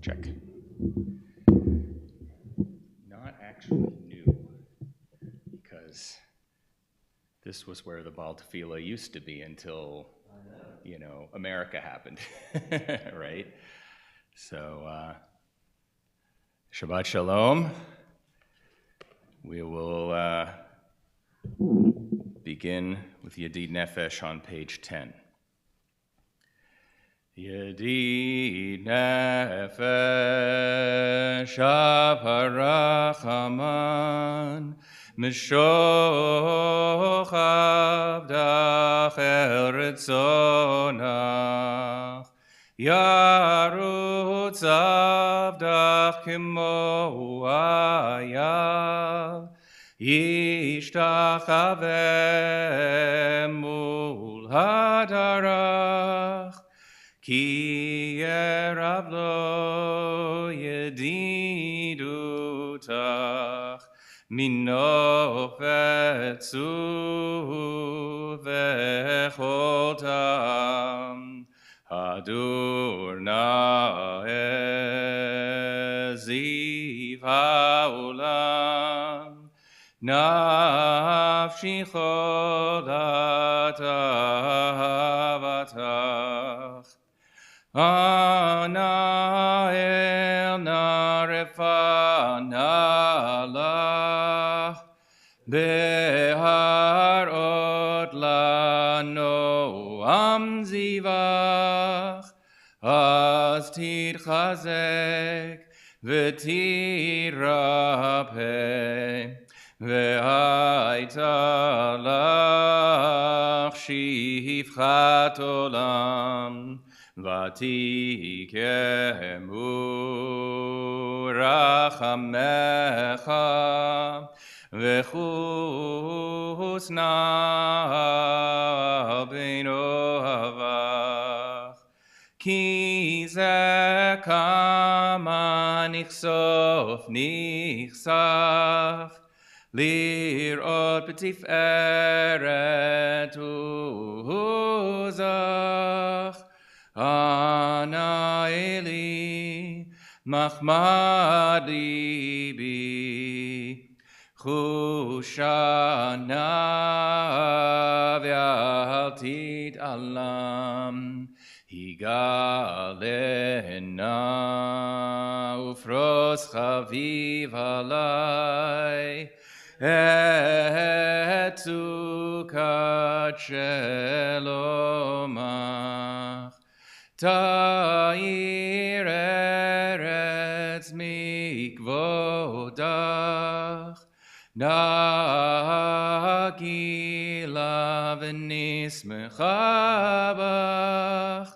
Check. Not actually new, because this was where the Baal Tefillah used to be until, America happened, right? So, Shabbat Shalom. We will begin with Yedid Nefesh on page 10. Yedid Nefesh Harachaman Mishoch Avdach Eretzonach Yarutz Avdach Kimo Ayav Yishtachaveh Mul Hadarach Ki yerav lo yedidutach mino vetzu vechol hadur na'eh ziv ha'olam nafshi chodat ahavatach Ana el narefa nala beharot lano amzivach az titchazek v'tirapeh ve'ayta lach shifchat olam Vatikemu rachamecha v'chusna b'no havach ki ze kama nichsaf lirot b'tiferet uzach Ana Eli Machmad Libi Chushana V'altit Alam Higalena Ufros Chaviv Alai Etzukat Shelomach Ta'ir eretz mikvodach Nagila v'nismecha bach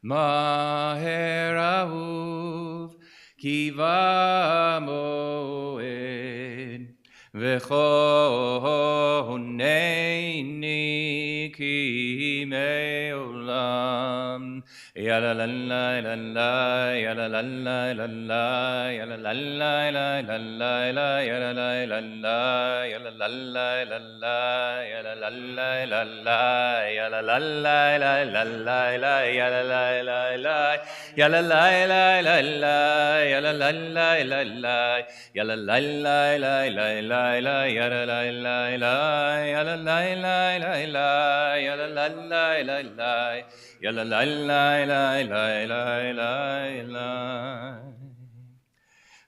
Maher ahuv kiva moed V'choneini ki me'olam Yala la la la la, yala la la la la, yala la la la la la, yala la la la, yala la la la la, yala la la la la, yala la la la la la, yala la la la, yala la la la la, yala la la la la, yala la la la la la, yala la la la, yala la la la la, yala la la la la. Yalla la la la la la la la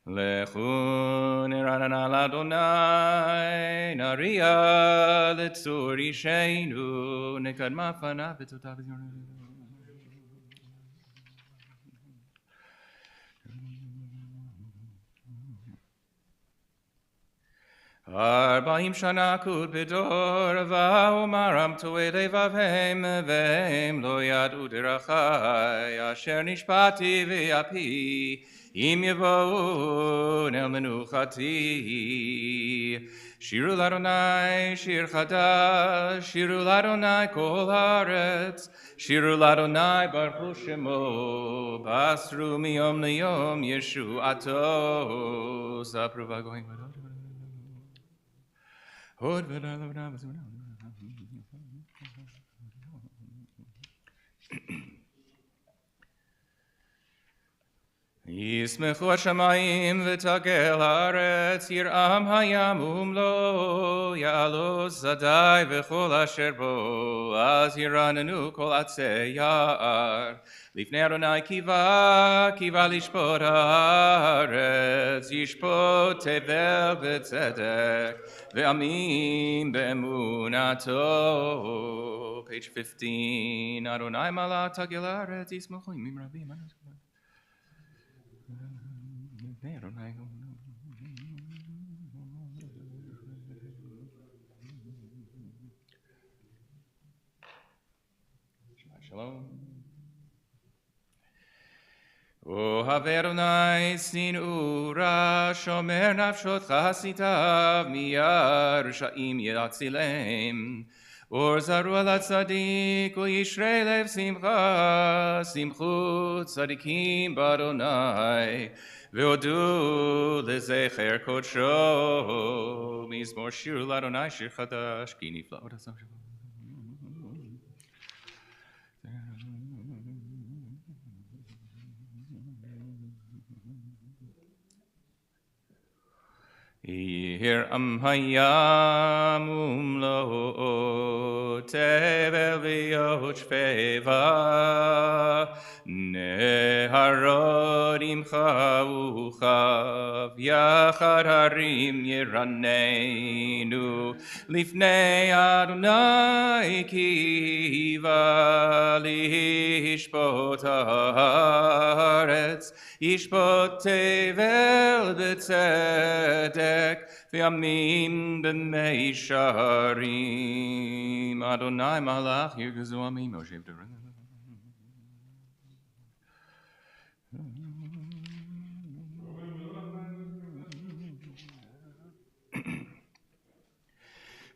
Lechu nirana l'Adonai Naria l'tzur yishenu Nekadma fanav v'totav v'zyorenu Arba'im shana kud b'dor va'omaram to'e levavhem v'hem lo yad'u derachai asher nishpati v'yapi im yevon el menuchati Shiru l'Adonai shir chadash Shiru l'Adonai kol haaretz Shiru l'Adonai baruch shemo Basru miyom liyom Yeshuato Sapruva going ישמחו השמיים ותגל הארץ, ירעם הים ומלואו, יעלו שדי וכל אשר בו, אז ירננו כל עצי יער. לפני אדוני קיווה לשפוט הארץ, ישפוט תבל בצדק, ועמים באמונתו. Page 15, אדוני מלא תגל הארץ, ישמחו ימים רבים. Shalom. אוהב אדוני שנאו רע, שומר נפשות חסידיו, מיד רשעים יצילם. אור זרוע לצדיק וישרי לב שמחה, שמחו צדיקים באדוני, והודו לזכר קודשו. מזמור שיר לאדוני שיר חדש, כי נפלאות עשה שלום. ירעם הים ומלואו, תבל ויהוד שפבה, נהרות עמך וכף, יחד הרים ירננו, לפני אדוני קיווה לשפוט הארץ, ישפוט תבל בצדק, וימים במישרים. אדוני מלך ירגזו עמי משה בדורנו.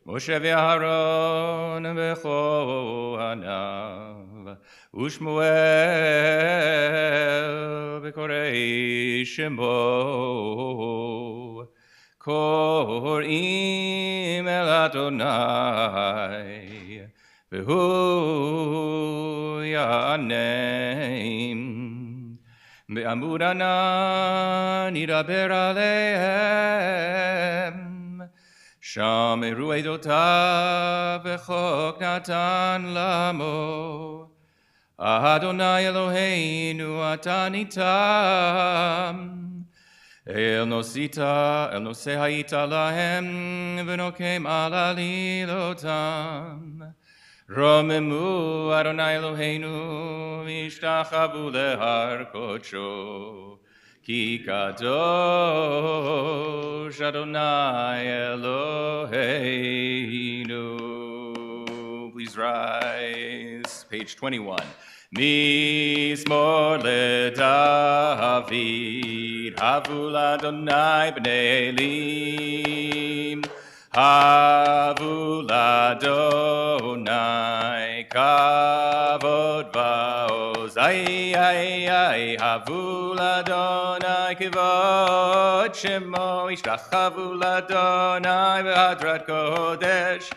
משה ואהרון וכהניו, ושמואל וקוראי שמו, קוראים אל אדוני, והוא יענם. בעמוד ענן ידבר עליהם, שם יראו עדותיו וחוק נתן למו. אדוני אלוהינו אתה ניתם, אל נושא היית להם ונוקם על עלילותם. רוממו אדוני אלוהינו והשתחוו להר קודשו, כי קדוש אדוני אלוהינו. Please rise. Page 21. מזמור לדוד, הבו לאדוני בני אלים, הבו לאדוני כבוד ועוז, הבו לאדוני כבוד שמו, השתחוו לאדוני בהדרת קודש,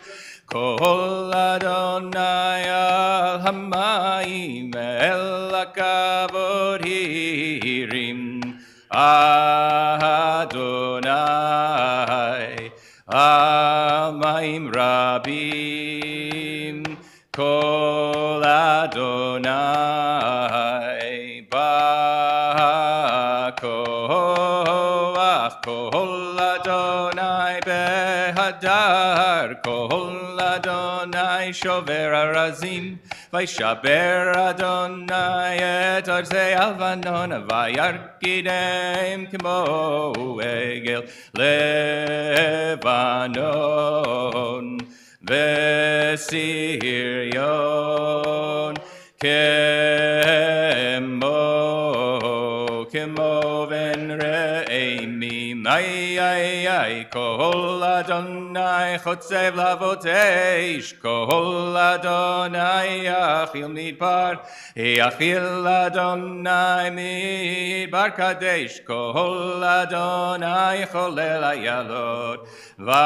כל אדוני על המים אל הכבוד הרים, אדוני על מים רבים, כל אדוני בכוח, כל אדוני בהדר, כל אדוני שובר ארזים, וישבר אדוני את ארזי הלבנון, וירקידם כמו עגל לבנון, וסריון כמו בן רעמים. כל אדוני חוצב להבות אש, כל אדוני יאכיל מדבר, יאכיל אדוני מדבר קדש, כל אדוני חולל איילות, ויחשוף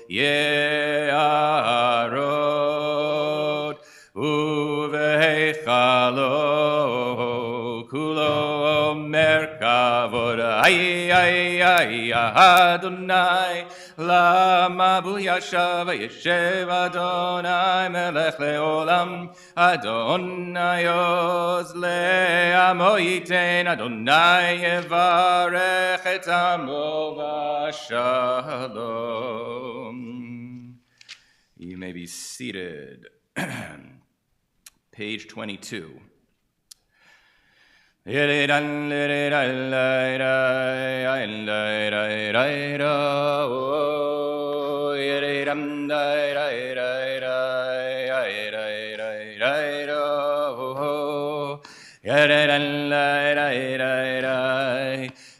יערות ובהיכלות. Adonai lama bu yashav yeshev Adonai melech leolam Adonai oz le'amo yiten Adonai yevarech et amo v'shalom. You may be seated. Page 22.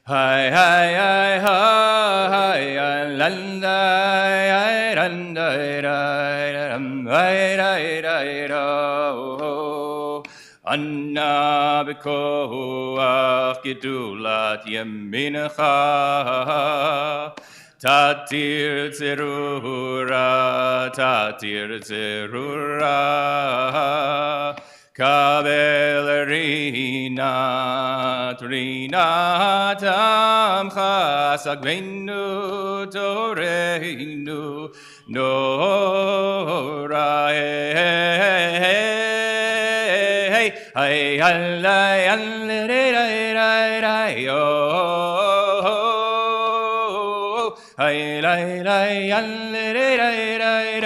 Hi, hi, hi, Anna b'koach gedulat yemincha Tatir tzerura Kabel rinat amcha sagvenu toreinu nora Hey, allay, allay, oh, hey, lay, lay, allay,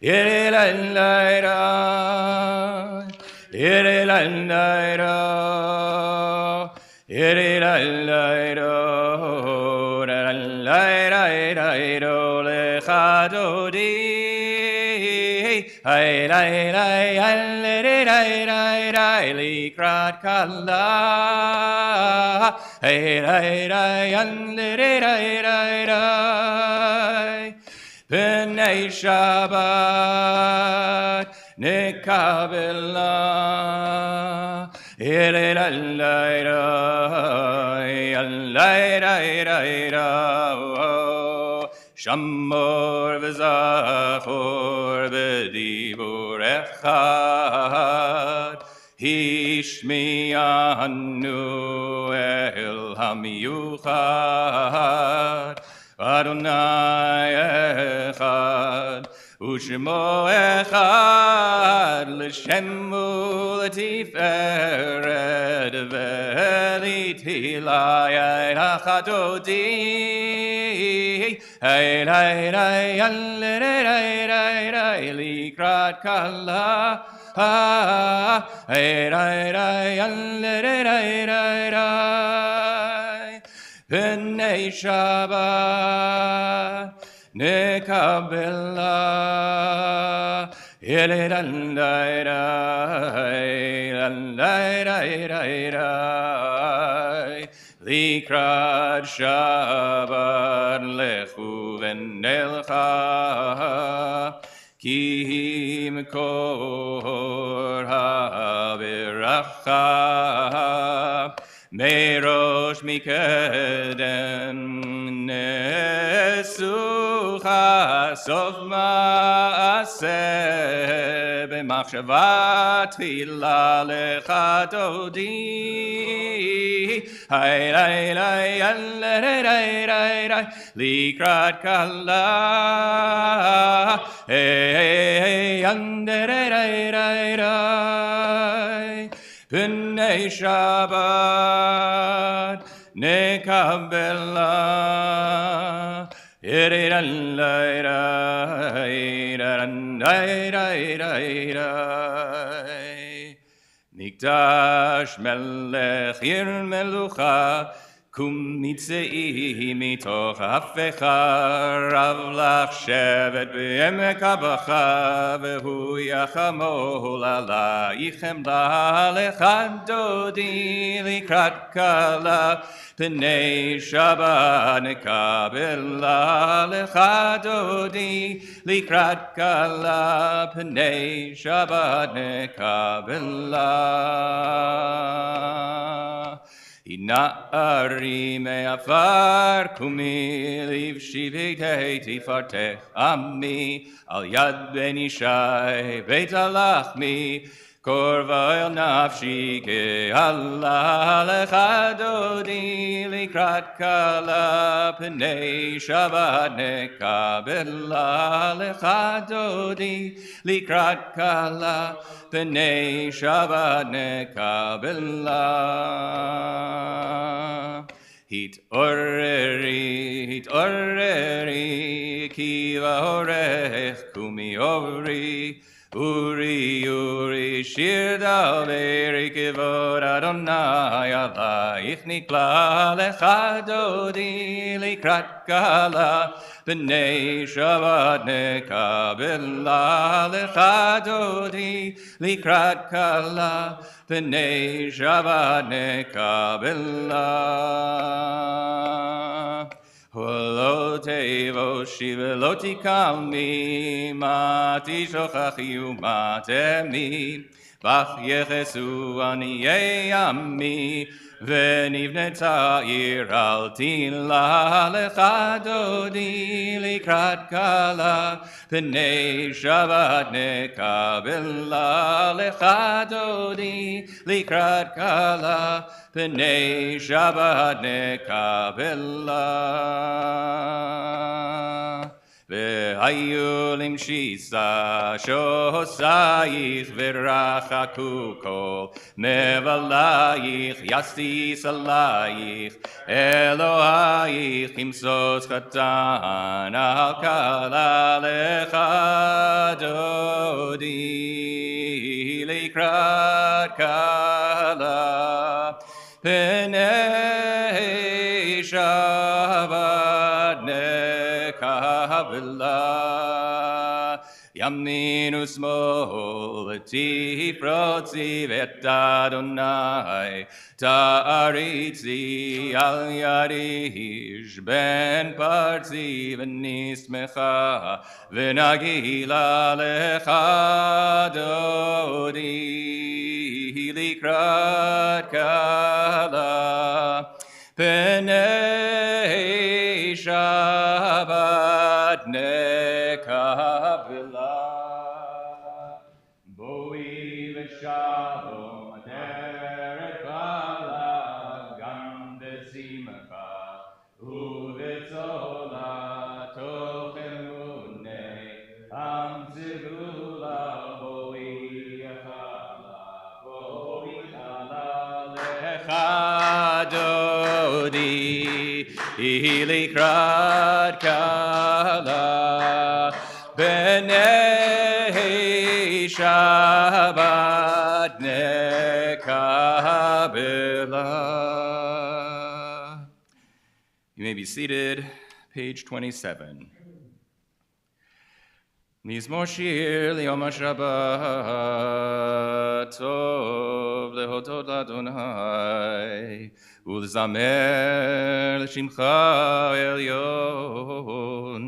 yere, lay, lay, yere, lay, lay, yere, lay, lay, lay, lechadodi. Hey, lay, lay, lay, likrat kala. Hey, lay, lay, lay, B'nei Shabbat nekabela. Lay, lay, Shamor v'zachor b'dibur echad Hishmi'anu el hamiyuchad Adonai echad U'shemo echad L'shemu l'tiferet v'litilayet hachadodi Hey, hey, hey, hey, likrat kala. Hey, hey, hey, B'nei Shabbat nekabela. Likrat Shabbat lechu v'nelcha ki mekor ha'beracha merosh mikedem nesucha sof ma'aseh b'machshava tchila lecha dodi Hay, lay, lay, lay, likrat kala. Hey, hey, B'nei Shabbat nekabela. Mikdash melech ir melucha kum mitzei mitoch hafecha rav lach shevet b'emek habacha v'hu yachamol alaychem la'alecha dodi likrat kala B'nei Shabbat nekabela lecha dodi likrat kala B'nei Shabbat nekabela Ina'ari me'afar kumi livshi v'tei tifartech ami al yad ben ishai beit alachmi Korva el nafshi ke Allah lecha dodi likrat kala pnei Shabbat nekabela lecha dodi likrat kala pnei Shabbat nekabela. Hit oreri, kiva orech, kumi ori, uri, shir daveri, kivod Adonai, alayich nikla lecha dodi, likrat kala, b'nei Shabbat nekabela lecha dodi, likrat kala, b'nei Shabbat nekabela. Holo tevo shiva lo tikalmi, mati shochachi umatemi, vach yechesu aniyei ami, ונבנתה עיר על תהילה לך דודי לקראת כלה, פני שבת נקבלה לך דודי לקראת כלה, פני שבת נקבלה. והיו למשיסה שוסייך ורחקו כל מבלייך, יסטיס עלייך אלוהייך כמסוס קטן על כלה לך דודי לקראת כלה, פני שבת kabbalah. Yamin usmol tifrotzi vet Adonai ta'aritzi al yarish ben partzi v'nismecha v'nagila lecha dodi likrat kala Pnei Shabbat nekabela, boi v'shalom aderet bala, gam v'simcha u'v'tzola toch emunei, am zivula boi yachala, boi chala lecha dodi, likrat kala, b'nei Shabbat nekabela. You may be seated, page 27. Mizmor shir liyom HaShabbat, tov lehodot l'Adonai, ולזמר לשמך עליון,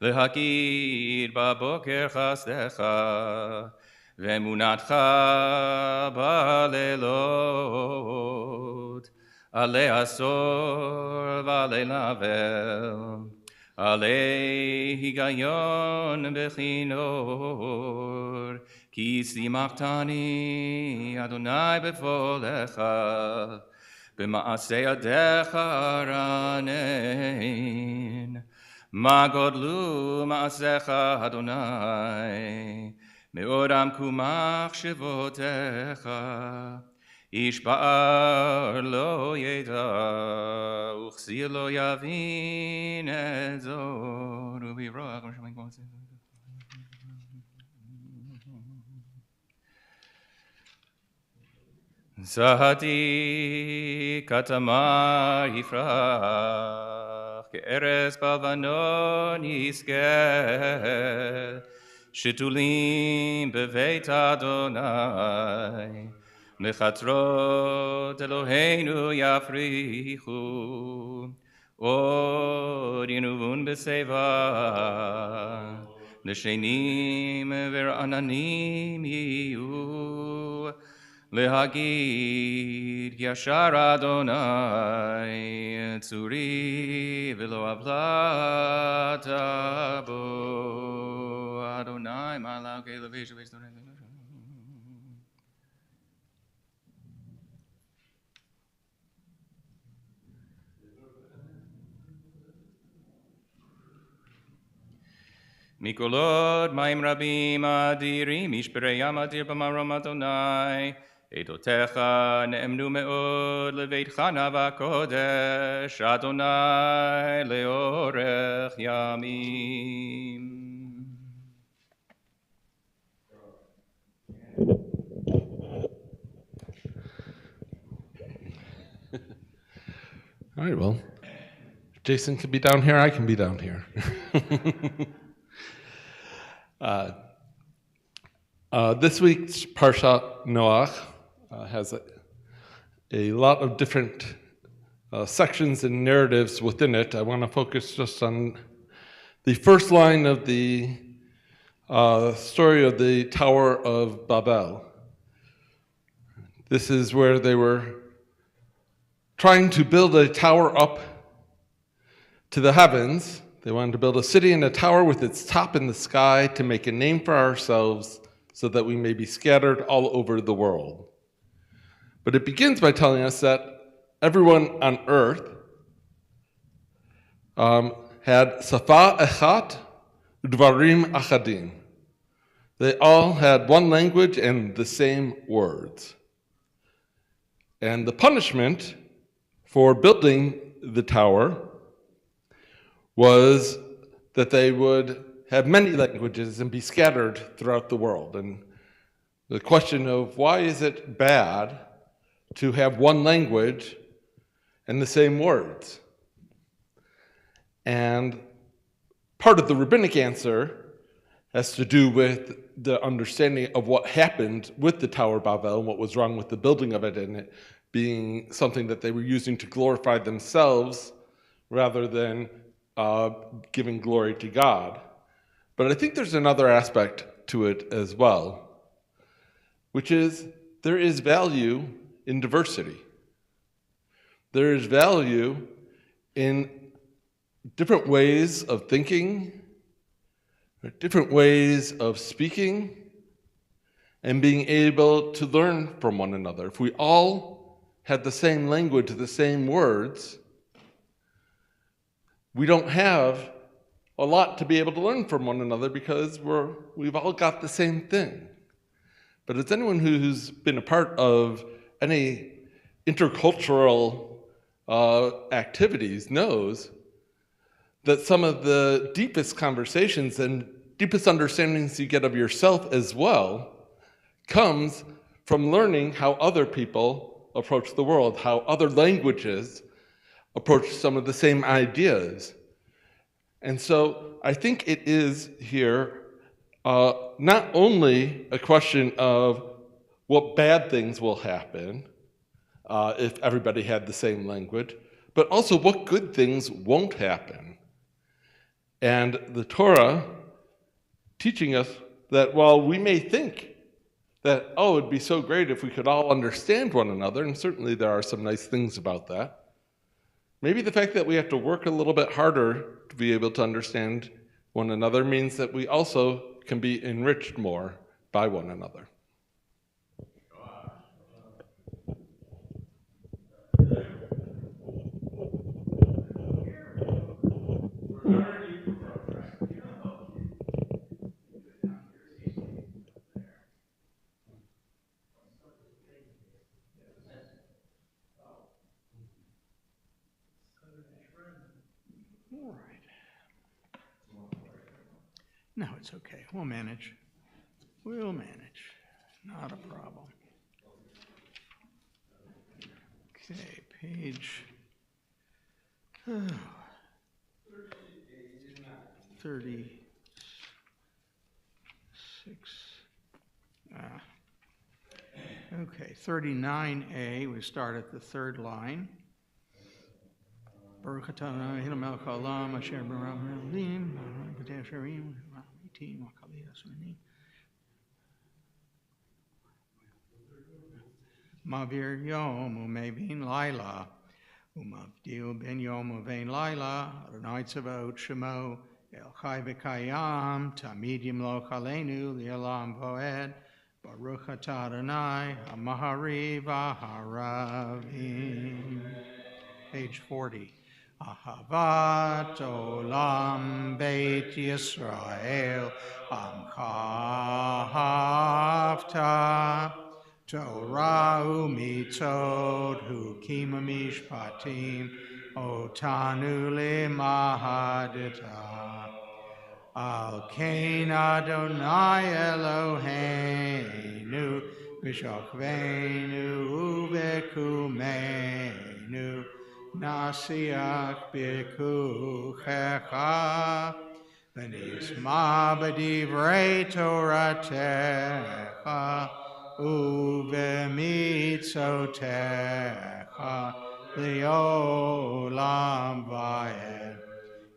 להגיד בבוקר חסדך, ואמונתך בלילות, עלי עשור ועלי נבל, עלי היגיון וכינור, כי שימחתני אדוני בפועלך, במעשה ידיך רנן, מה גודלו מעשיך אדוני, מאוד עמקו מחשבותיך, איש פער לא ידע, וכסיל לא יבין את זאת, וברוח משמעים כמו זה. Zahati katamar yifrach, ke'eres b'alvanon yiskel, shetulim beveit Adonai, mechatrot Eloheinu yafrichu, od yenuvun b'seva, l'shenim v'ra'ananim yiyu, להגיד ישר אדוני צורי ולא עוולת בו אדוני מעלה כלבי שבי סתורי Mikolod maim rabim adirim mishperei yam adir b'marom Adonai. Edotecha ne'emnu me'od leveitcha nava kodesh Adonai leorech yamim. All right, well, Jason can be down here, I can be down here. This week's Parshat Noach has a lot of different sections and narratives within it. I want to focus just on the first line of the story of the Tower of Babel. This is where they were trying to build a tower up to the heavens. They wanted to build a city and a tower with its top in the sky to make a name for ourselves so that we may be scattered all over the world. But it begins by telling us that everyone on earth had safa echat udvarim achadim. They all had one language and the same words. And the punishment for building the tower was that they would have many languages and be scattered throughout the world. And the question of why is it bad to have one language and the same words? And part of the rabbinic answer has to do with the understanding of what happened with the Tower of Babel and what was wrong with the building of it, and it being something that they were using to glorify themselves rather than giving glory to God. But I think there's another aspect to it as well, which is there is value in diversity. There is value in different ways of thinking, different ways of speaking, and being able to learn from one another. If we all had the same language, the same words, we don't have a lot to be able to learn from one another because we've all got the same thing. But as anyone who's been a part of any intercultural activities knows, that some of the deepest conversations and deepest understandings you get of yourself as well comes from learning how other people approach the world, how other languages approach some of the same ideas. And so I think it is here not only a question of what bad things will happen if everybody had the same language, but also what good things won't happen. And the Torah teaching us that while we may think that, oh, it'd be so great if we could all understand one another, and certainly there are some nice things about that, maybe the fact that we have to work a little bit harder to be able to understand one another means that we also can be enriched more by one another. No, it's okay. We'll manage. We'll manage. Not a problem. Okay, page 36. Okay, 39a, we start at the third line. Baruch atah Adonai Eloheinu melech haolam asher bara b'elim b'tei asherim v'amitim v'kali asuranim. Ma'avir yom u'me'vin laila u'mavdil ben yom u'vein laila Adonai tzavot shemo el chai v'kayam tamid yimloch aleinu li'olam voed Baruch atah Adonai ha'mahari v'ha'aravim. Page 40. Ahavat Olam Beit Yisrael Amcha Havta Torah umitzot hukim mishpatim otanu lemahadita Al Kain Adonai Eloheinu B'shachveinu u'bekumeinu Nasiach b'kuchecha V'nisma b'divrei Toratecha u'b'mitzotecha Le'olam va'ed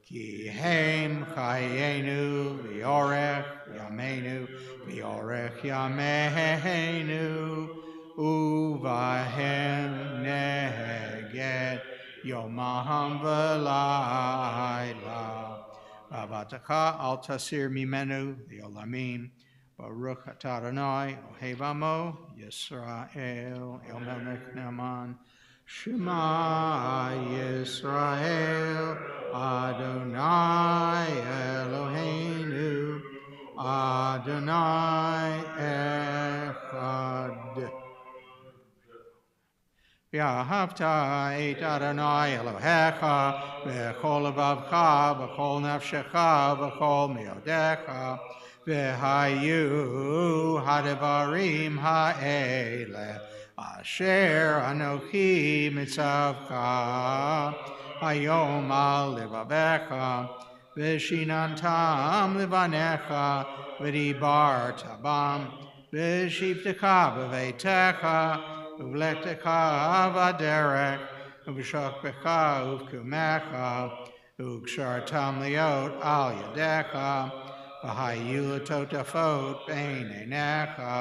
Ki hem chayenu v'yorech yameinu v'yorech yameinu uvahem neged yomaham v'layla V'avataka al tasir mimenu v'olamim Baruch atah Adonai ohev amo Yisrael el melech ne'aman Shema Yisrael Adonai Eloheinu Adonai Echad V'ahavta et Adonai Elohecha v'chol levavcha v'chol nafshecha v'chol meodecha v'hayu hadavarim ha'ele Asher Anochi Mitzavcha Hayom Al Levavecha V'shinantam Levanecha V'dibar Tabam V'shivtecha B'veitecha Uv'lechtecha V'aderech Uv'shokbecha Uv'kumecha Uv'kshartam Liot Al Yadecha V'hayu Totafot Bein Einecha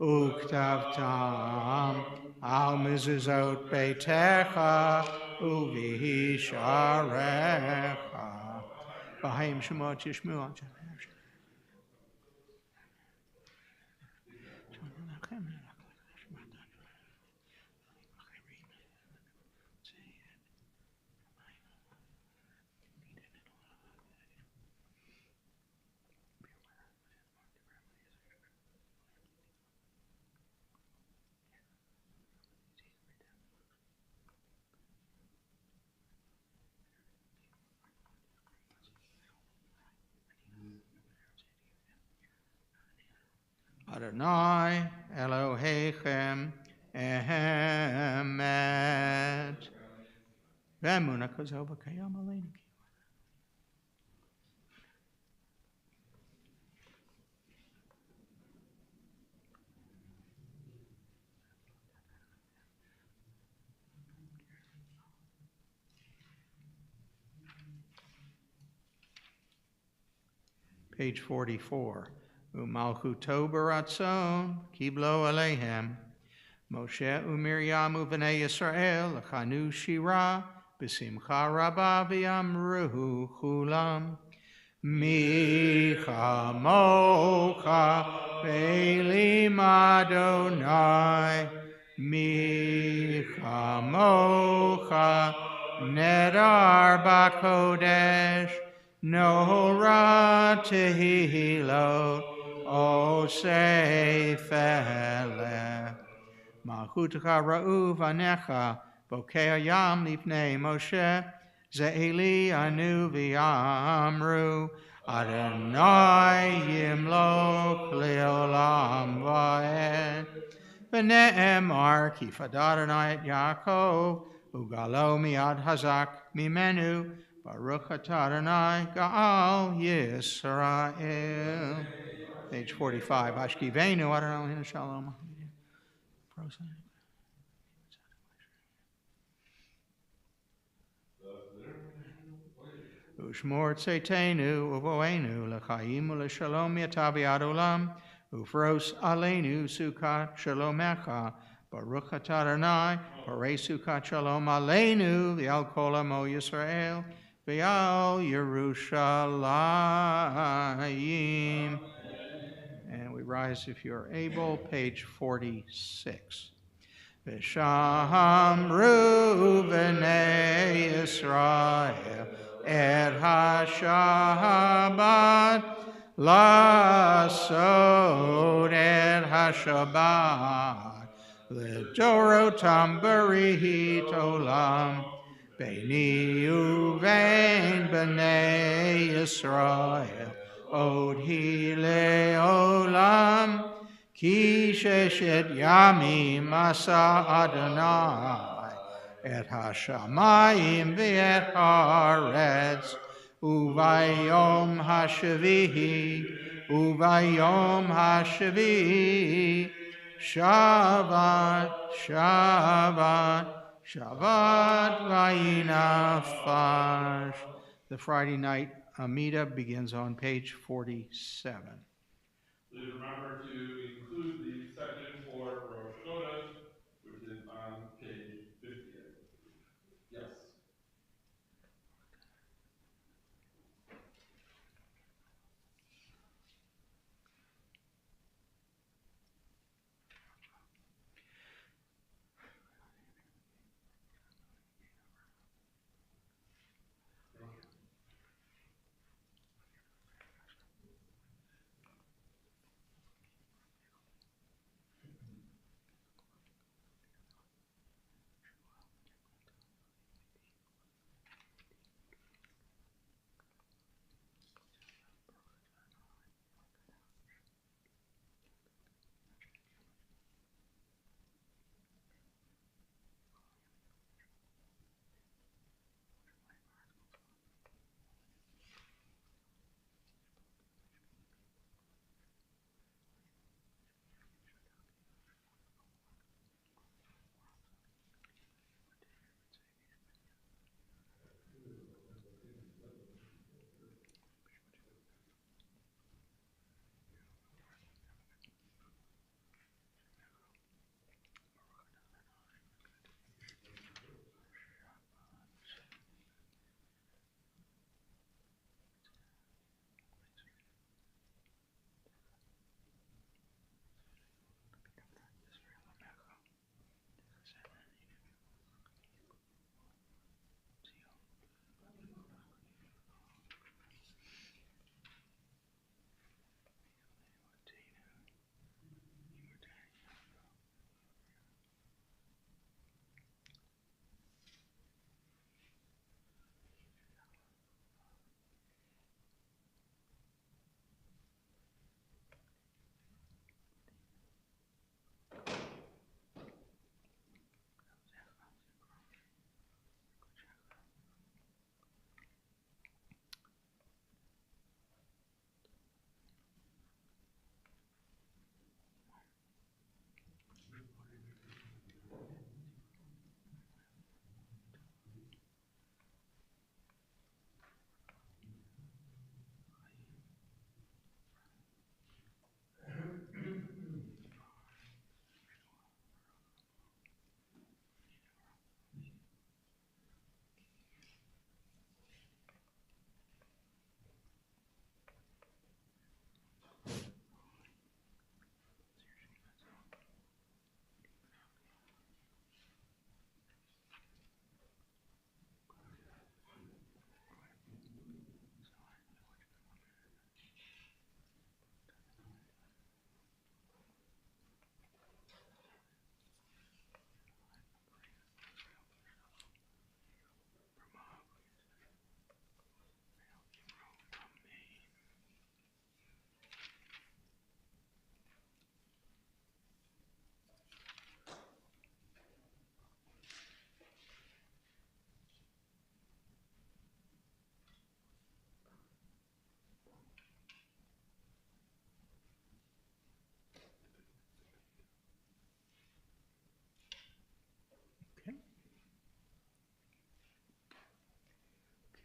Uktavtam al mezuzot beitecha uvisharecha. V'haim shemot yishmu. Adonai Elohechem Emet. V'emuna kozova kayam aleinu. Page 44. Umalchuto baratzon kiblo alehem. Moshe uMiriam u'bnei Yisrael lachanu shira b'simcha rabba v'yamruhu chulam. Mi chamocha ve'elim Adonai. Mi chamocha nedar b'kodesh. Nora tehilot osefele. Malchutcha ra'u vanecha bokeh hayam lifnei Moshe ze'eli anu v'yamru Adonai yimloch leolam va'ed. V'ne'emar ki fadad Adonai et Yaakov ugalo miad hazak mimenu Baruch atah Adonai Gaal Yisrael. Page 45. Ashkivenu Adonai Shalom. Ushmor tzeitenu uvoenu l'chaim u'l'shalom yatavi ad olam ufros aleinu sukat shalomecha Baruch atah Adonai parei sukat shalom aleinu v'al kol amo Yisrael v'al Yerushalayim. And we rise if you're able, page 46. V'shamru b'nei Yisrael et ha-Shabbat Lasod et ha-Shabbat L'dorotam berihit olam Beini uvein b'nei Yisrael Od hi le'olam Ki sheshet yamim asa Adonai et hashamayim v'et haaretz uvayom hashavihi Shabbat vayinafash. The Friday night Amida begins on page 47. Please remember to include the section for Rosh Chodesh, which is on page 50. Yes.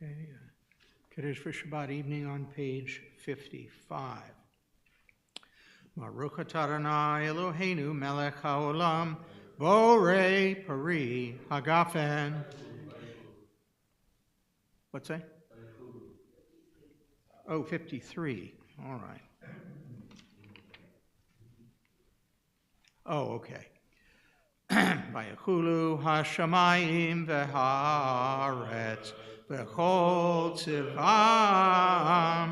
Okay, Kiddush for Shabbat evening on page 55. Baruch atah Adonai Eloheinu melech haolam borei pari hagafen. What's that? Oh, 53. All right. Oh, okay. Vayachulu hashamayim v'haaretz v'chol tzivam.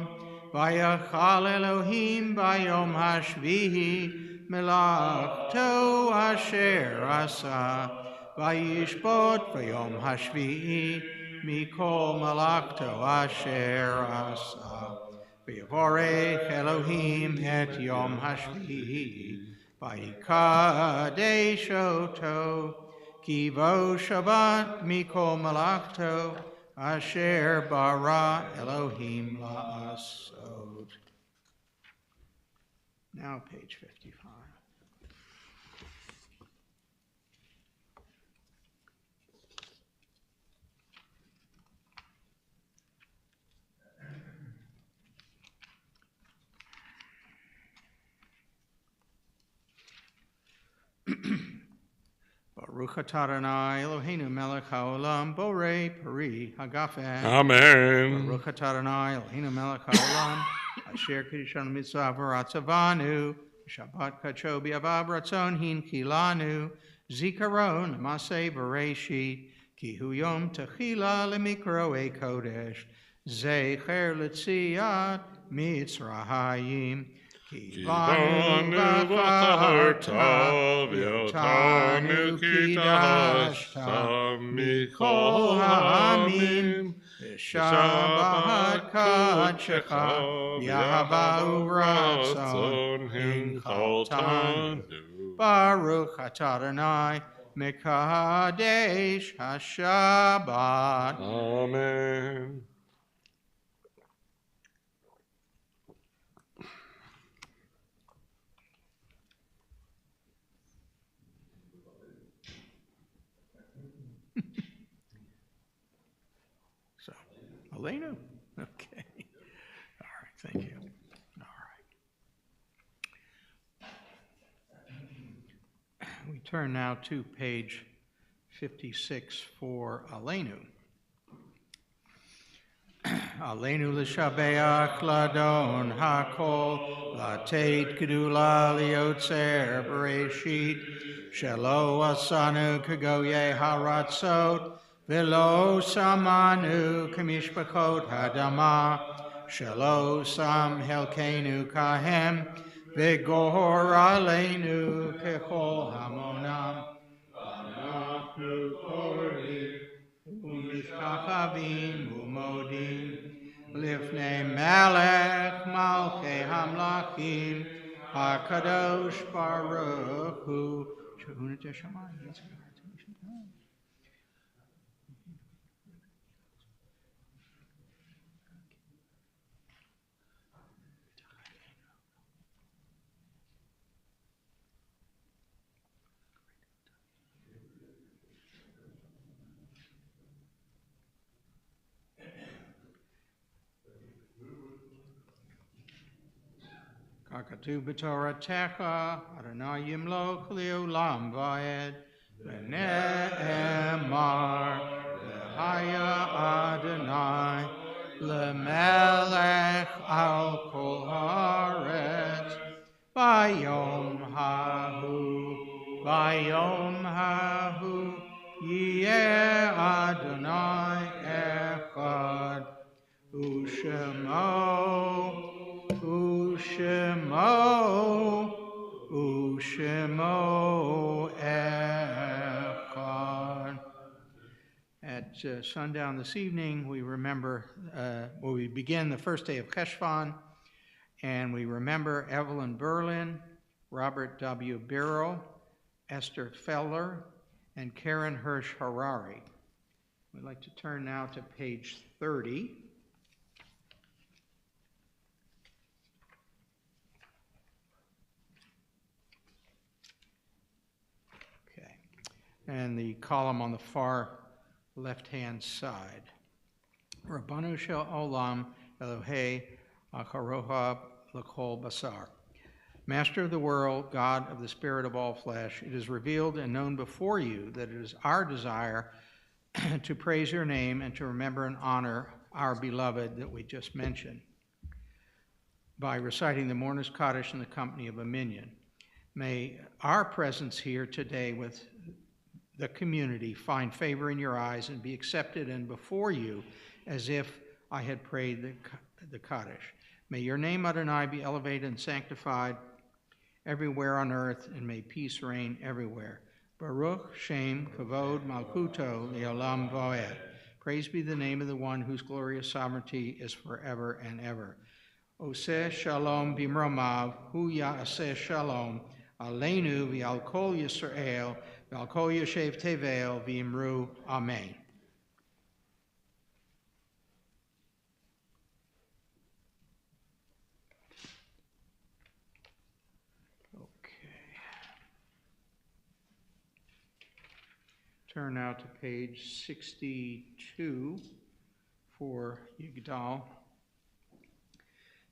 Vayachal Elohim bayom hashvihi melachto asher asa. Vayishbot bayom hashvihi mikol melachto asher asa. V'yavorech Elohim et yom hashvihi. Vayikadesh oto, kivo Shabbat mikol malachto, asher bara Elohim la'asot. Now page 55. Baruch atah Adonai Eloheinu melech haolam borei peri hagafen. Amen. Baruch atah Adonai Eloheinu melech haolam asher kiddushanu mitzvah v'ratzavanu Shabbat kacho bi'avav ratzon hinkilanu zikaron l'maseh bereshit ki hu yom techila lemikroei kodesh zecher l'tziat mitzrayim. Kivanu v'charta v'yotanu kidashta mikol ha'amim v'shabbat kadshecha v'yahava uvratzon hinchaltanu. Baruch atah Adonai mekadesh haShabbat. Amen. So, Elena? Okay. All right, thank you. All right. We turn now to page 56 for Aleinu. Aleinu l'shabeach ladon hakol lateit gedula liotzer bereshit shelo asanu kagoye haratzot velo samanu kamishpachot hadama shelo sam helkenu kahem v'gor aleinu kechol hamonam v'anachnu korim u'mishkachavim u'modim lifnei melech malchei hamlachim hakadosh baruch hu shehunat hashamayim. Kakatu b'toratecha Adonai yimloch leolam va'ed v'ne'emar v'haya Adonai lemelech al kol haaretz v'yom hahu yeh Adonai echad u'shemo echad. At sundown this evening, we remember, we begin the first day of Cheshvan, and we remember Evelyn Berlin, Robert W. Birrell, Esther Feller, and Karen Hirsch Harari. We'd like to turn now to page 30. And the column on the far left-hand side. Rabbanu shel olam Elohei acharoha l'kol basar. Master of the world, God of the spirit of all flesh, it is revealed and known before you that it is our desire to praise your name and to remember and honor our beloved that we just mentioned by reciting the Mourner's Kaddish in the company of a minyan. May our presence here today with the community find favor in your eyes and be accepted and before you as if I had prayed the Kaddish. May your name, Adonai, be elevated and sanctified everywhere on earth, and may peace reign everywhere. Baruch Shem Kavod Malkuto Leolam Voed. Praise be the name of the one whose glorious sovereignty is forever and ever. Oseh Shalom Bimromav, Hu Ya'aseh Shalom, Aleinu V'al Kol Yisrael, V'al Kol Yoshev Tevel, V'imru, Amen. Turn now to page 62 for Yigdal.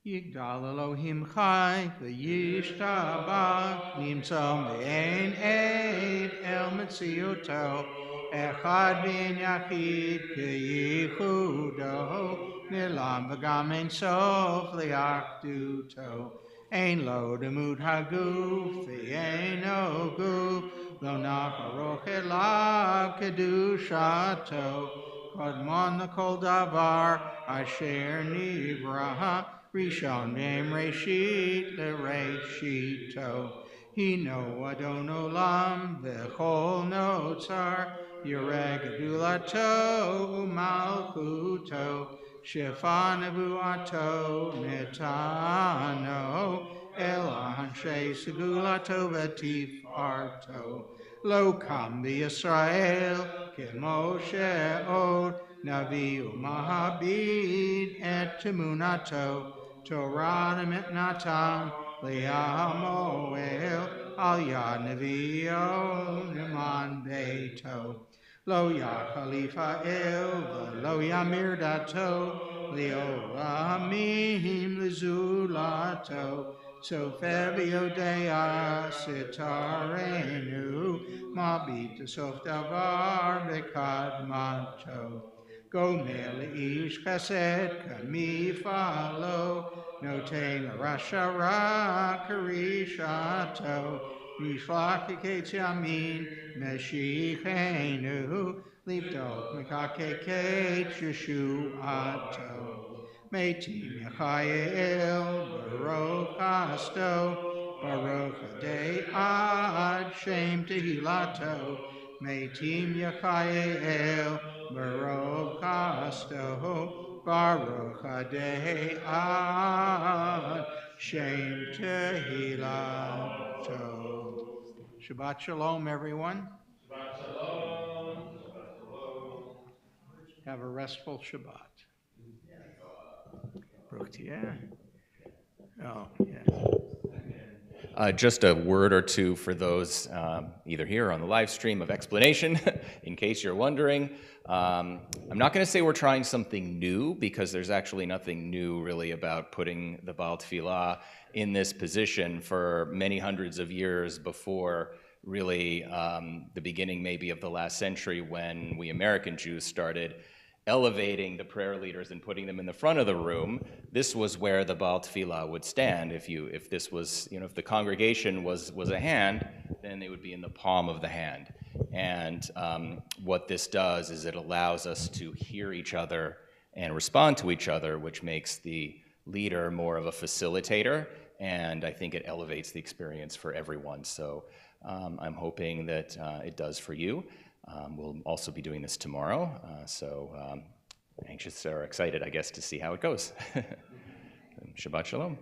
Yigdal Elohim Chai, v'yishtabach, nimtzom v'ein eid, el metziuto, echad v'in yachid, k'yichudo, nilam v'gam ein sof liachduto. Ein lo demut haguf, v'ein o guf, lo nacharoch elav kedushato, kodmon l'kol davar, asher nivra, Rishon v'em reshit l'reshito. Hino adon olam v'chol notzar, Yireh gedulato u'malchuto, Shefa nevuato netano, El anshei segulato v'tifarto. Lo kam v'Yisrael k'Moshe od, Navi u'mahabid et temunato, Torah mitnatam li'amoel, al yad nevio neman beito. Lo ya khalifa el, lo ya mirdato, li'olamim lizulato, Sofer v'yodea sitarenu, mabit sof davar bekadmato. Gomer le'ish chesed kamifalo, noten rasha ra karishato, mishlach k'ketz yamin meshichenu, libdok mekakeketz yeshuato. Meitim Yechael, Baruch Hasto, Baruch Adei Ad Shem Tehilato. Meitim Yechael, Baruch Hasto, Baruch Adei Ad Shem Tehilato. Shabbat Shalom, everyone. Shabbat shalom. Shabbat shalom. Have a restful Shabbat. Yeah. Oh, yeah. Just a word or two for those either here or on the live stream of explanation, in case you're wondering. I'm not going to say we're trying something new, because there's actually nothing new really about putting the Baal Tefillah in this position for many hundreds of years before really the beginning maybe of the last century, when we American Jews started elevating the prayer leaders and putting them in the front of the room. This was where the Baal Tefillah would stand. If this was, if the congregation was a hand, then they would be in the palm of the hand. And what this does is it allows us to hear each other and respond to each other, which makes the leader more of a facilitator, and I think it elevates the experience for everyone. So I'm hoping that it does for you. We'll also be doing this tomorrow, so anxious or excited, I guess, to see how it goes. Shabbat Shalom.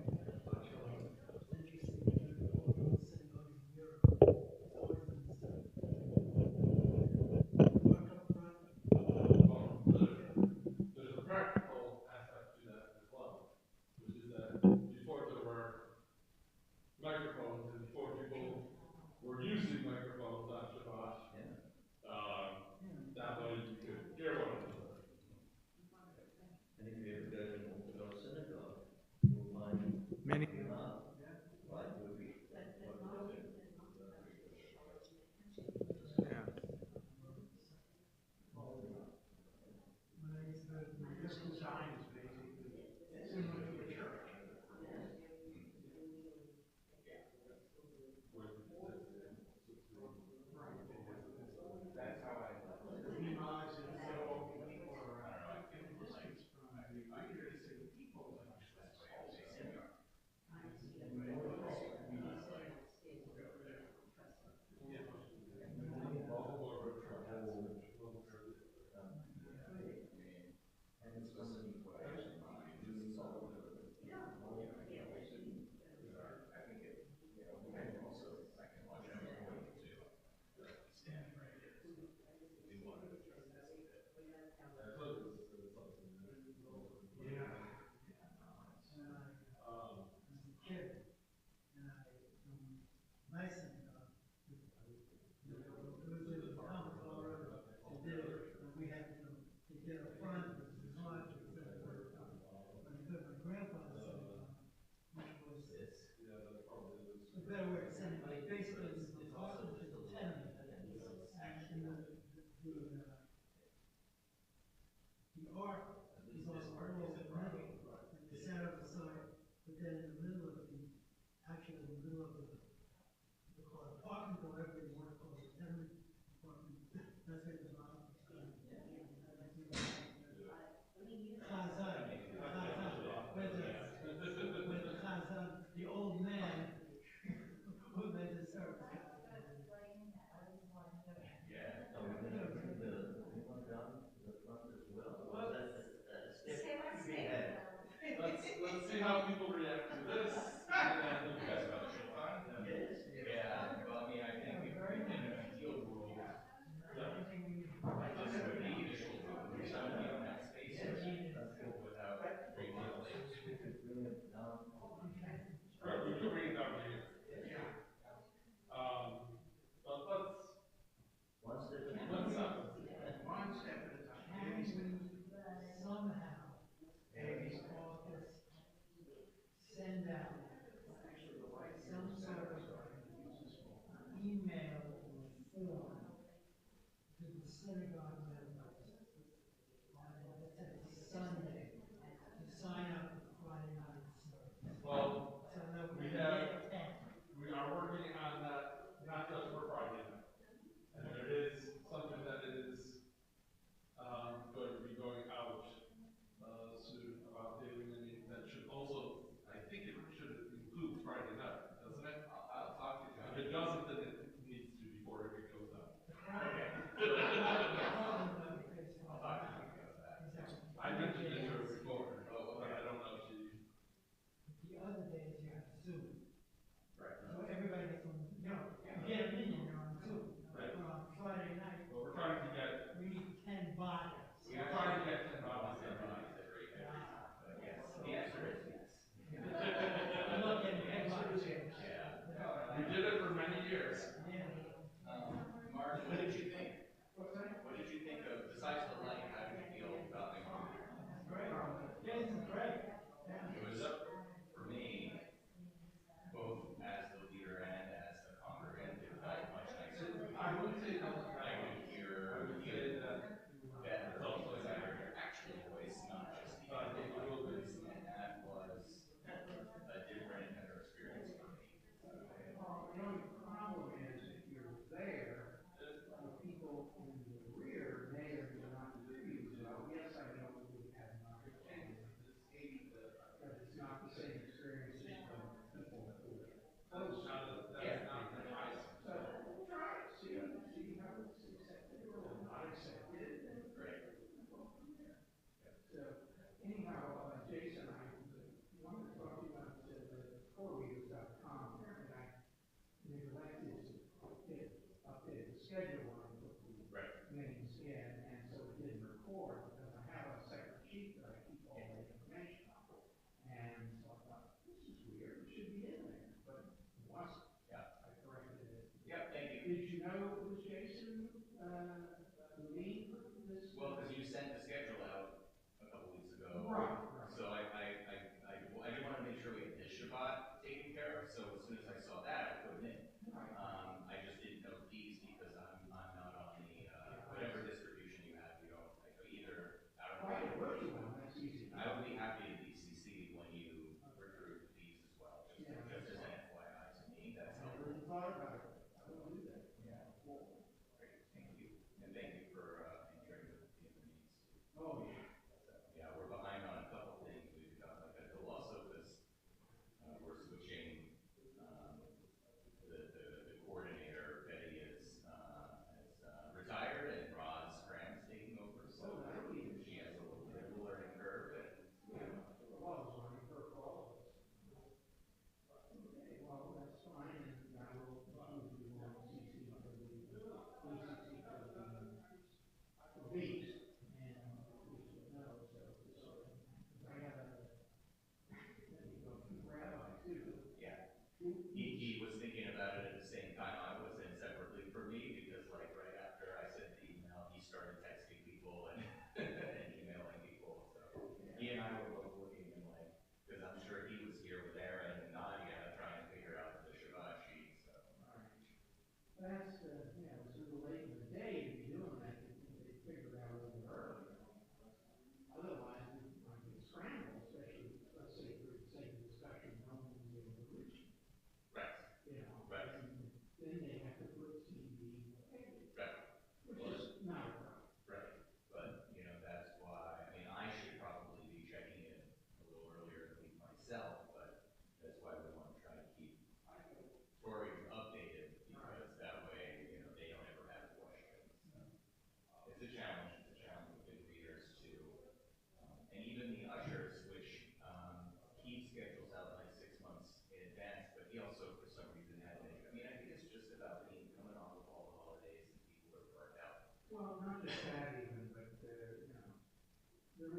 There's a practical aspect to that as well, which is that before there were microphones and before people were using microphones on Shabbat, that way you could hear one another. And if you ever go to an Orthodox synagogue, you'll find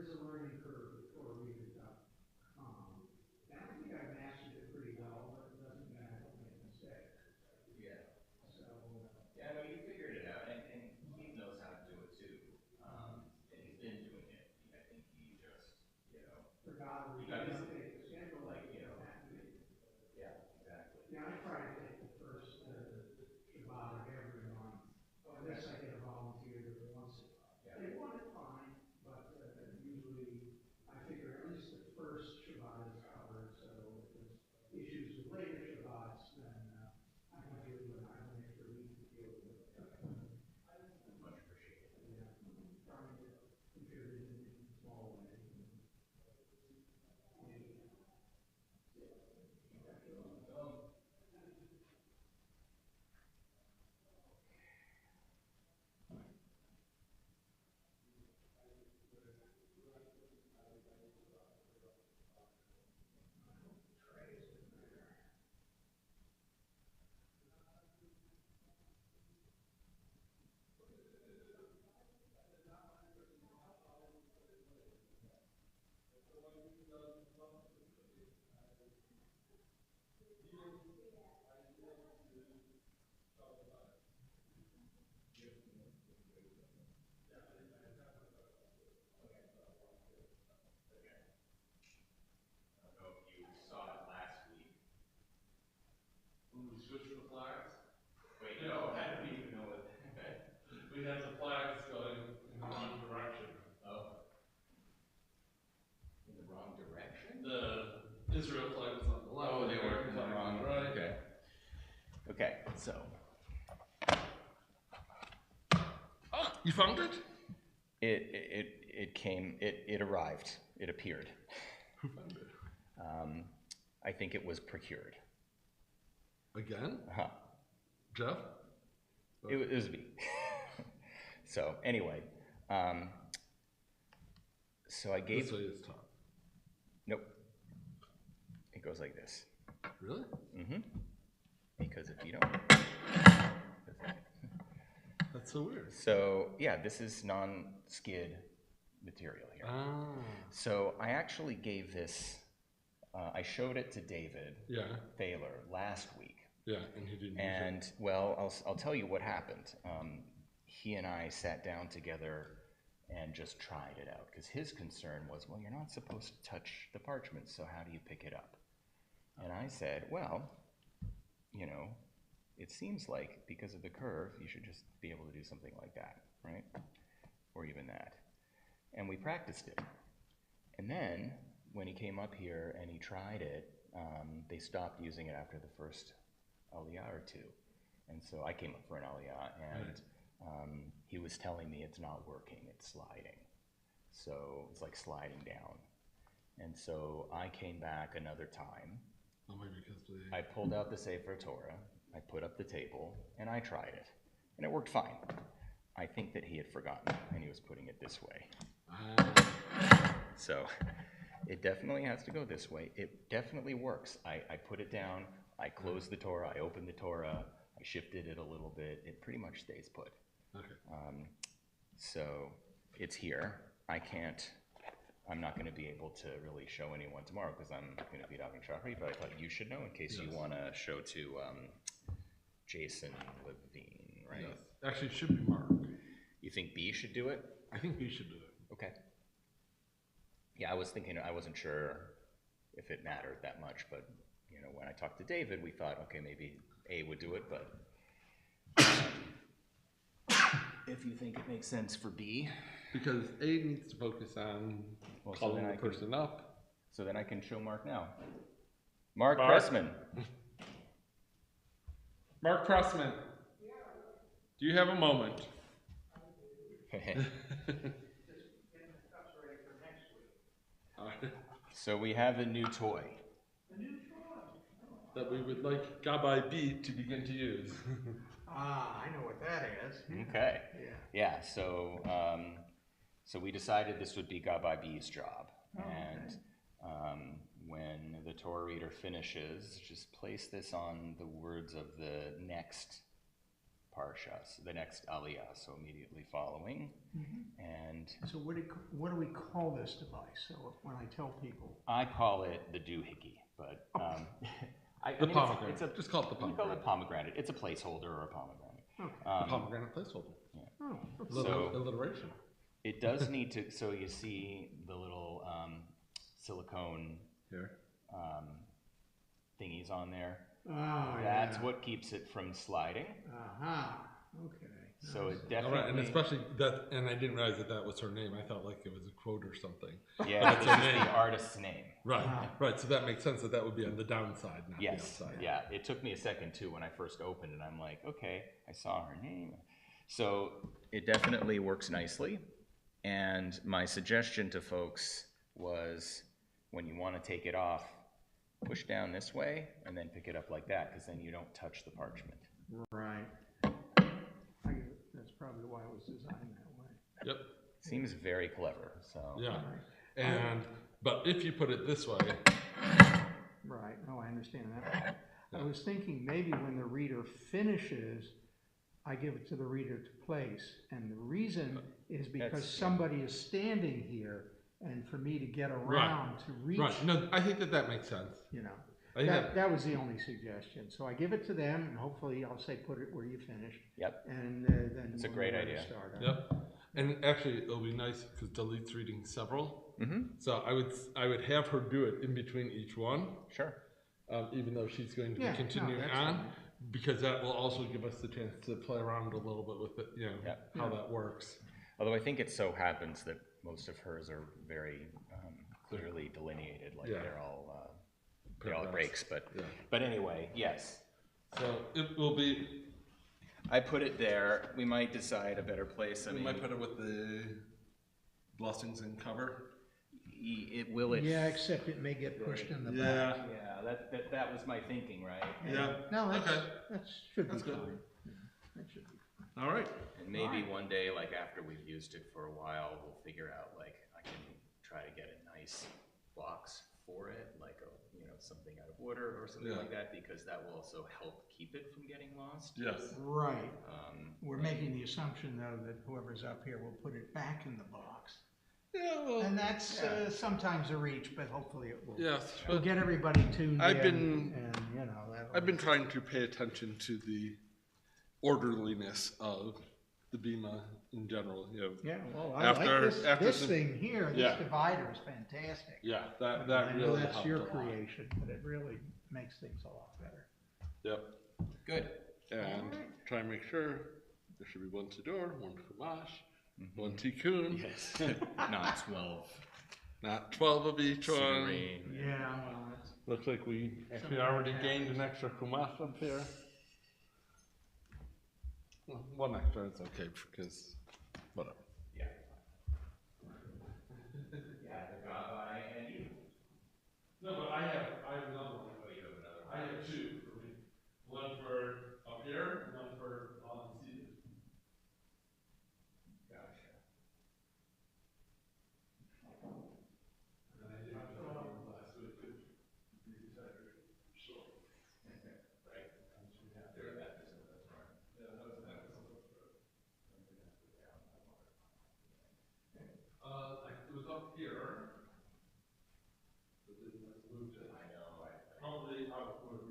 is a learning curve before we become calm. And I think I've mastered it pretty well, but it doesn't mean I don't make mistakes. Yeah. So, Yeah, no, you figured it out, and Keith knows how to do it too. And he's been doing it. I think he just, for God, we got don't his- take the schedule like you don't have to be. yeah, exactly. Yeah, I try to take the first Shabbat of every month. Unless I get a volunteer that wants it. Yeah. They want it fine, but usually I figure at least the first Shabbat is covered. So if there's issues with later Shabbats, then I can deal with it. I don't have to leave to deal with it. Much appreciated. Yeah, trying to contribute in a small way. I don't know if you saw it last week. When we switched the flags, Wait, no, I don't even know what. we had the flags going in the wrong direction. Oh. In the wrong direction? The Israel flag was on the left. Oh, they the were American in the flag wrong. on the right. Okay. Okay, so. Oh, you found it? It came, it arrived, it appeared. Who found it? I think it was procured. Again? Uh-huh. Jeff? It was me. So anyway, so I gave. This way is top. Nope. It goes like this. Really? Mm-hmm. Because if you don't. That's so weird. So yeah, this is non-skid material here. Ah. So I actually gave this. I showed it to David Yeah. Thaler last week. Yeah, and he didn't use And well, I'll tell you what happened. He and I sat down together and just tried it out because his concern was, well, you're not supposed to touch the parchment, so how do you pick it up? And I said, well, it seems like because of the curve, you should just be able to do something like that, right? Or even that. And we practiced it. And then when he came up here and he tried it, they stopped using it after the first aliyah or two. And so I came up for an aliyah, and he was telling me it's not working, it's sliding. So it's like sliding down. And so I came back another time. Oh, maybe because I pulled out the Sefer Torah, I put up the table, and I tried it. And it worked fine. I think that he had forgotten, and he was putting it this way. So it definitely has to go this way. It definitely works. I put it down, I closed the Torah, I opened the Torah, I shifted it a little bit. It pretty much stays put. Okay. So it's here. I'm not going to be able to really show anyone tomorrow because I'm going to be out in Shachri, but I thought you should know in case you want to show to Jason Levine, right? Yes. Actually, it should be Mark. You think B should do it? I think B should do it. Okay. Yeah, I was thinking, I wasn't sure if it mattered that much, but when I talked to David, we thought, okay, maybe A would do it, but if you think it makes sense for B. Because A needs to focus on calling the person up. So then I can show Mark now. Mark Mark. Pressman. Mark Pressman, do you have a moment? So we have a new toy. That we would like Gabbai B to begin to use. I know what that is. Okay. Yeah. Yeah, so we decided this would be Gabbai B's job. And when the Torah reader finishes, just place this on the words of the next parsha, so the next aliyah, so immediately following. And So what do we call this device? So when I tell people, I call it the doohickey, but The pomegranate. Just call it the we call pomegranate. it pomegranate. It's a placeholder or a pomegranate. okay. Pomegranate placeholder. Oh, So- Alliteration. It does need to, so you see the little silicone Here. thingies on there. oh, That's yeah. what keeps it from sliding. Aha. Okay. So it All definitely, right, and especially that, and I didn't realize that was her name. I thought like it was a quote or something. yeah, That's this her is name. the artist's name. Right, Ah. right. So that makes sense that would be on the downside, not the Yes, upside. yeah. It took me a second too when I first opened it. I'm like, okay, I saw her name. So it definitely works nicely. And my suggestion to folks was when you want to take it off, push down this way and then pick it up like that, because then you don't touch the parchment. Right. That's probably why it was designed that way. Yep. Seems very clever. So Yeah. Right. And but if you put it this way, Right. Oh, I understand that. I was thinking maybe when the reader finishes, I give it to the reader to place. And the reason is because That's- somebody is standing here, and for me to get around to reach, right? No, I think that makes sense. you know. I think That was the only suggestion. So I give it to them, and hopefully I'll say, put it where you finished. Yep. And then It's a we'll great know where to idea. start on. Yep. And actually, it'll be nice because Dalit's reading several. Mm-hmm. So I would have her do it in between each one, Sure. even though she's going to Yeah, be continuing that's on, fine. because that will also give us the chance to play around a little bit with it, Yeah. how that works. Although I think it so happens that most of hers are very clearly delineated, like Yeah. they're all at Paragraphs. breaks. But Yeah. but anyway, yes. So it will be. I put it there. We might decide a better place. I We mean, might put it with the blessings and cover. it will. Yeah, except it may get pushed in the Yeah. back. Yeah. That was my thinking, right? Yeah. No, that's, Okay. that should be That's good. fine. Yeah, that should be fine. All right. And maybe one day, like after we've used it for a while, we'll figure out like I can try to get a nice box for it, like something out of wood or something Yeah. like that, because that will also help keep it from getting lost. Yes. Right. We're and- making the assumption though that whoever's up here will put it back in the box. Yeah. Well. And that's sometimes a reach, but hopefully it will. Yes. We'll get everybody tuned I've in. been- And, that'll I've been trying to pay attention to the orderliness of the Bima in general. Yeah, well, I After- like this, after this some- thing here, Yeah. this divider is fantastic. Yeah, that I know really that's helped your a lot. creation, but it really makes things a lot better. Yep. Good. And Alright. try and make sure there should be one Siddur, one Chumash, one Tikkun, Yes. Not 12. not 12 of each one. Serene. Yeah, well, that's, Looks like we actually Something already like gained an extra Chumash up here. Well, one extra is okay because whatever. Yeah. Yeah, the Rabbi and you. No, but I have another one. Oh, you have another I have two for me. One for up here, and one for on the seated. Gotcha. And then I did have one last week. Sure. Right. There, that is right. Yeah, that was an episode. It was up here. But then I moved it. I know. Probably out where